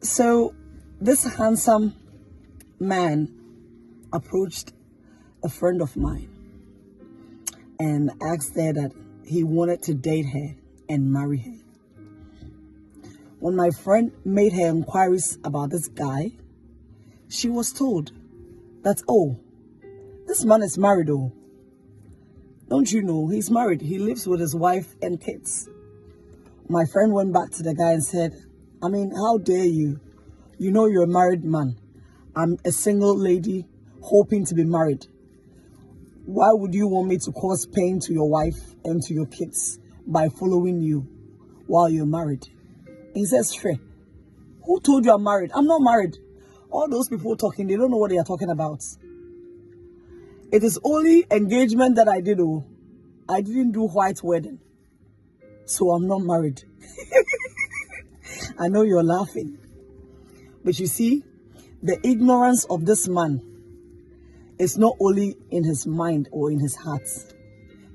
So this handsome man approached a friend of mine and asked her that he wanted to date her and marry her. When my friend made her inquiries about this guy, she was told that, oh, this man is married, oh. Don't you know, he's married. He lives with his wife and kids. My friend went back to the guy and said, I mean, how dare you? You know you're a married man. I'm a single lady hoping to be married. Why would you want me to cause pain to your wife and to your kids by following you while you're married? He says, Sure. Who told you I'm married? I'm not married. All those people talking, they don't know what they are talking about. It is only engagement that I did. Oh, I didn't do white wedding. So I'm not married. I know you're laughing. But you see, the ignorance of this man is not only in his mind or in his heart.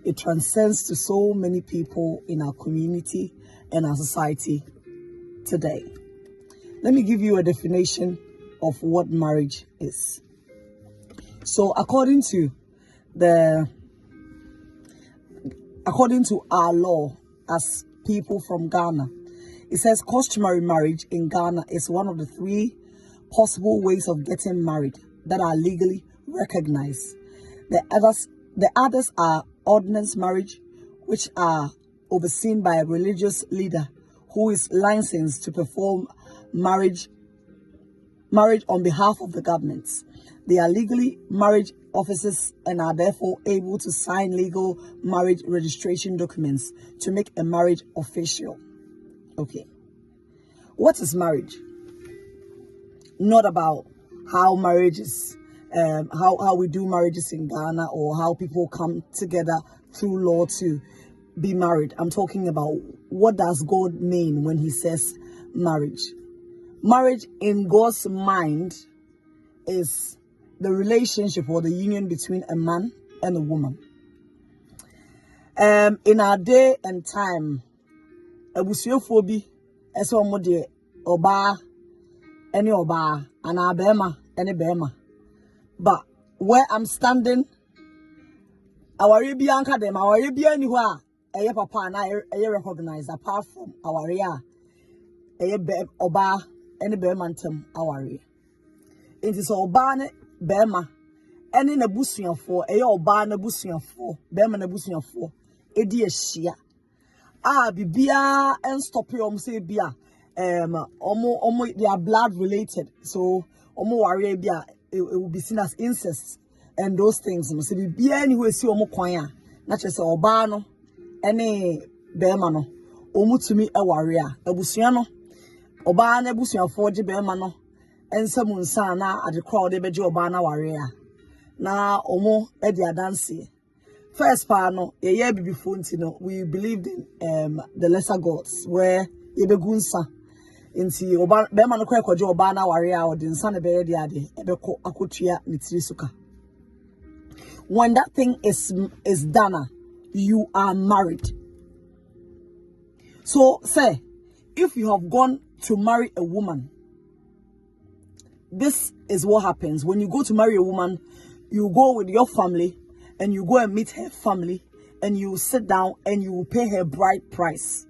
It transcends to so many people in our community and our society today. Let me give you a definition of what marriage is. So according to our law as people from Ghana, it says customary marriage in Ghana is one of the 3 possible ways of getting married that are legally recognized. The others are ordinance marriage, which are overseen by a religious leader who is licensed to perform marriage on behalf of the government. They are legally marriage officers and are therefore able to sign legal marriage registration documents to make a marriage official. Okay. What is marriage? Not about how marriage is, how we do marriages in Ghana or how people come together through law to be married. I'm talking about what does God mean when he says marriage. Marriage in God's mind is the relationship or the union between a man and a woman. In our day and time, abusuafoɔ ese omo de oba ene oba ana bema ene bema. But where I'm standing, our anka dem our ni ho a eye papa na eye recognized apart from our eye oba ene bema ntem our. It is oba ne bema ene na busuafo eye oba na busuafo bema na busuafo edi ehia bibia and stop you say bia omo they are blood related, so omo worry bia it will be seen as incest and those things. So bibia anyway see omo kwan a na chese oba no ene bema no omo tumi e worry a abusua no oba na abusuafo je bema no ensam nsa na ade crowd e beje oba na worry a na omo e di adanse. First part, no, we believed in the lesser gods, where yebegunsa inti oba bema no kwekwaje oba na ware a odi nsa na be de ade ebeko akotua mitiri suka. When that thing is done, you are married. So say, if you have gone to marry a woman, this is what happens. When you go to marry a woman, you go with your family and you go and meet her family and you sit down and you will pay her bride price.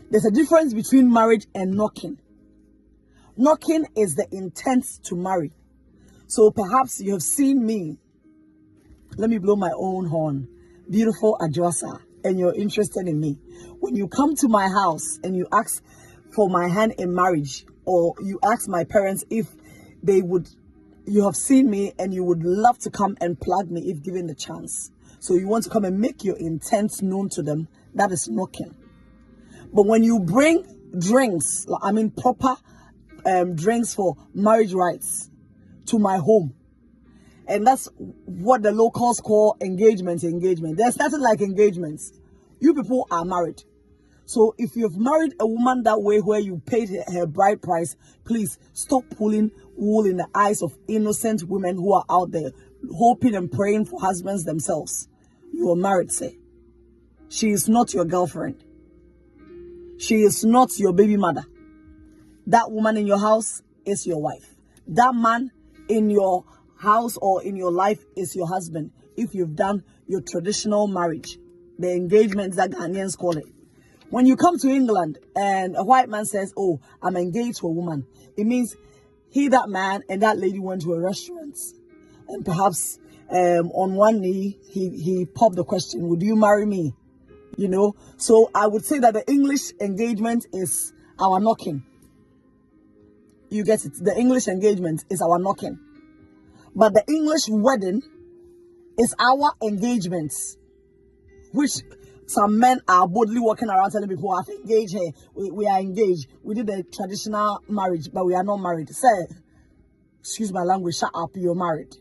There's a difference between marriage and knocking. Knocking is the intent to marry. So perhaps you have seen me. Let me blow my own horn. Beautiful Adjosa, and you're interested in me. When you come to my house and you ask for my hand in marriage, or you ask my parents if they would, you have seen me and you would love to come and plug me if given the chance. So you want to come and make your intent known to them. That is knocking. But when you bring drinks, I mean proper drinks for marriage rights to my home, and that's what the locals call engagement. They're starting like engagements. You people are married. So if you've married a woman that way where you paid her bride price, please stop pulling wool in the eyes of innocent women who are out there hoping and praying for husbands themselves. You are married, say. She is not your girlfriend. She is not your baby mother. That woman in your house is your wife. That man in your house or in your life is your husband. If you've done your traditional marriage, the engagement that Ghanaians call it. When you come to England and a white man says, oh, I'm engaged to a woman, it means that man and that lady went to a restaurant and perhaps on one knee, he popped the question, would you marry me? You know, so I would say that the English engagement is our knocking. You get it? The English engagement is our knocking. But the English wedding is our engagement, which some men are boldly walking around telling people, I've engaged here. We are engaged. We did a traditional marriage, but we are not married. Say, excuse my language, shut up, you're married.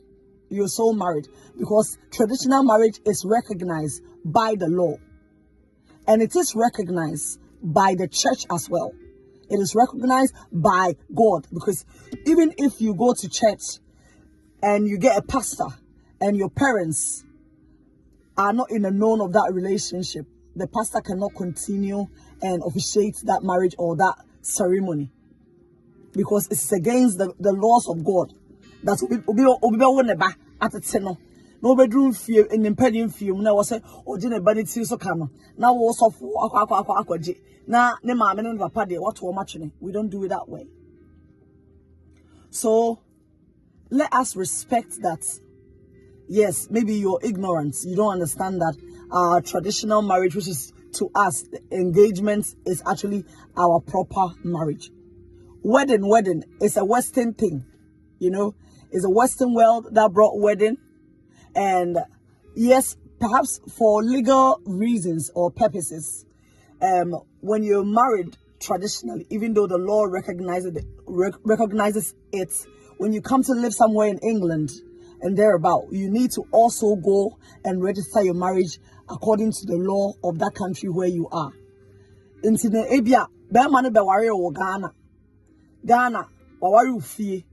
You're so married. Because traditional marriage is recognized by the law. And it is recognized by the church as well. It is recognized by God. Because even if you go to church and you get a pastor and your parents are not in the known of that relationship, the pastor cannot continue and officiate that marriage or that ceremony because it's against the laws of God. That's obi at the tenor. No bedroom fear in impeding fear. Now was say, oh, dinner bunny tea so come. Now also for aqua. Now, ne mamma and papa de what we're matching. We don't do it that way. So let us respect that. Yes, maybe you're ignorant. You don't understand that our traditional marriage, which is to us, engagement is actually our proper marriage. Wedding is a Western thing, you know. It's a Western world that brought wedding. And yes, perhaps for legal reasons or purposes, when you're married traditionally, even though the law recognizes it, when you come to live somewhere in England, and thereabout, you need to also go and register your marriage according to the law of that country where you are. In Ebia, Berman Bewari or Ghana, Wawari Ufi,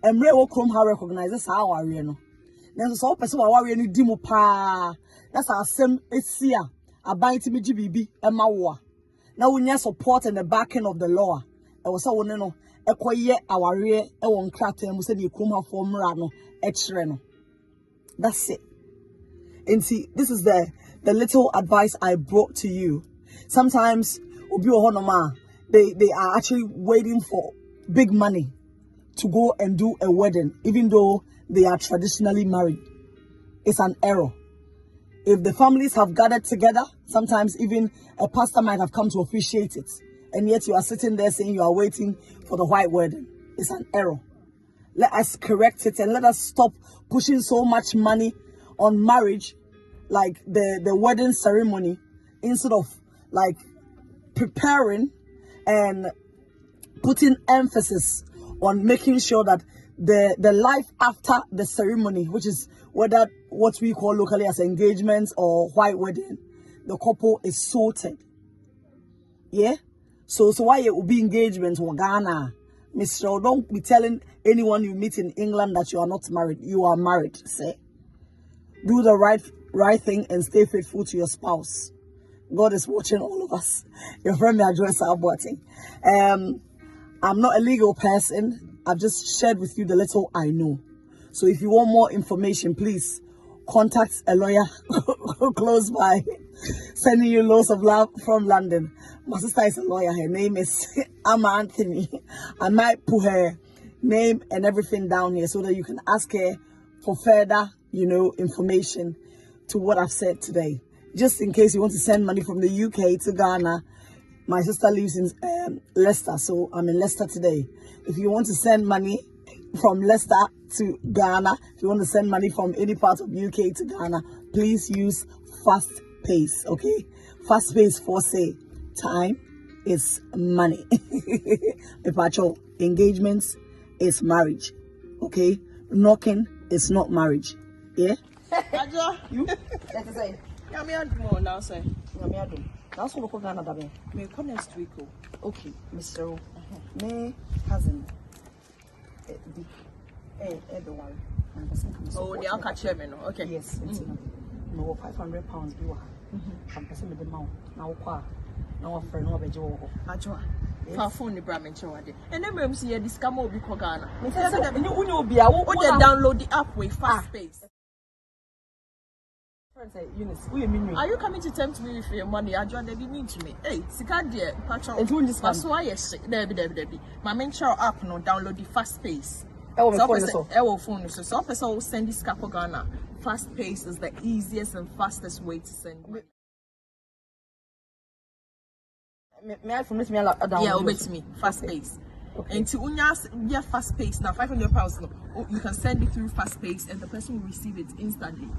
and Rewo Chrome how recognizes our arena. Then so person Wawari any dimu pa. That's our same Esia, a bite me GBB, and Mawa. Now we need support and the backing of the law. I was so no. Ekoye aware won kraten mu se de kroma formula no extra no. That's it. And see, this is the little advice I brought to you. Sometimes obi ohonoma they are actually waiting for big money to go and do a wedding even though they are traditionally married. It's an error. If the families have gathered together, sometimes even a pastor might have come to officiate it. And yet you are sitting there saying you are waiting for the white wedding. It's an error. Let us correct it and let us stop pushing so much money on marriage, like the wedding ceremony, instead of like preparing and putting emphasis on making sure that the life after the ceremony, which is whether what we call locally as engagements or white wedding, the couple is sorted. Yeah? So why it will be engagement or Ghana? Mr. Don't be telling anyone you meet in England that you are not married. You are married. Say, do the right thing and stay faithful to your spouse. God is watching all of us. Your friend may address our body. I'm not a legal person. I've just shared with you the little I know. So if you want more information, please contact a lawyer close by. Sending you loads of love from London. My sister is a lawyer. Her name is Amma Anthony. I might put her name and everything down here so that you can ask her for further, information to what I've said today. Just in case you want to send money from the UK to Ghana. My sister lives in Leicester, so I'm in Leicester today. If you want to send money from Leicester to Ghana, if you want to send money from any part of UK to Ghana, please use Fast Pace, okay? Fast Pace for say time is money. Pacho, engagements is marriage, okay? Knocking is not marriage, yeah? You? Let's say. Now say. That's what we're going to do. May come next week. Okay, Mr. O. My cousin, everyone. Oh, the Uncle Chairman. Okay. Yes, it's no £500. I'm passing with the mouth. Now, a friend of a joke. For phone the Brahmin Chawade. And then we see a discount will be Kogana. You Download the app with fast pace. Are you coming to tempt me with your money? I joined the mean to me. Hey, Sikadia, Patrol. And who this That's why yes, Debbie. My main show app no download the fast pace. Phone so person will send this Capogana. Fast pace is the easiest and fastest way to send money. May I from this me download? Yeah, obey me. Fast pace. And to unyas fast pace now £500 you can send it through fast pace and the person will receive it instantly.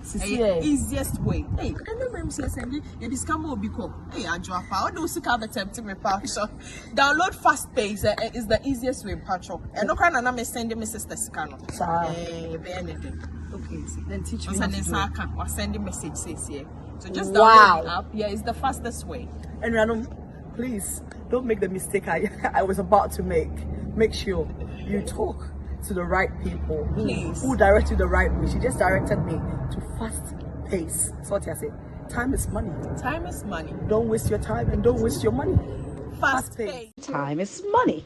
Easiest way. Hey, and then when you send it, this can will become hey I drop out those have attempt me so download fast pace is the easiest way patcho. And no kind of send me sister Scano. Okay, then teach me. Or send a message says here. So just download the app. Yeah, it's the fastest way. And random, please don't make the mistake I was about to make. Make sure you talk to the right people. Please. Who direct you the right way. She just directed me to fast pace. That's what I say. Time is money. Time is money. Don't waste your time and don't waste your money. Fast pace. Time is money.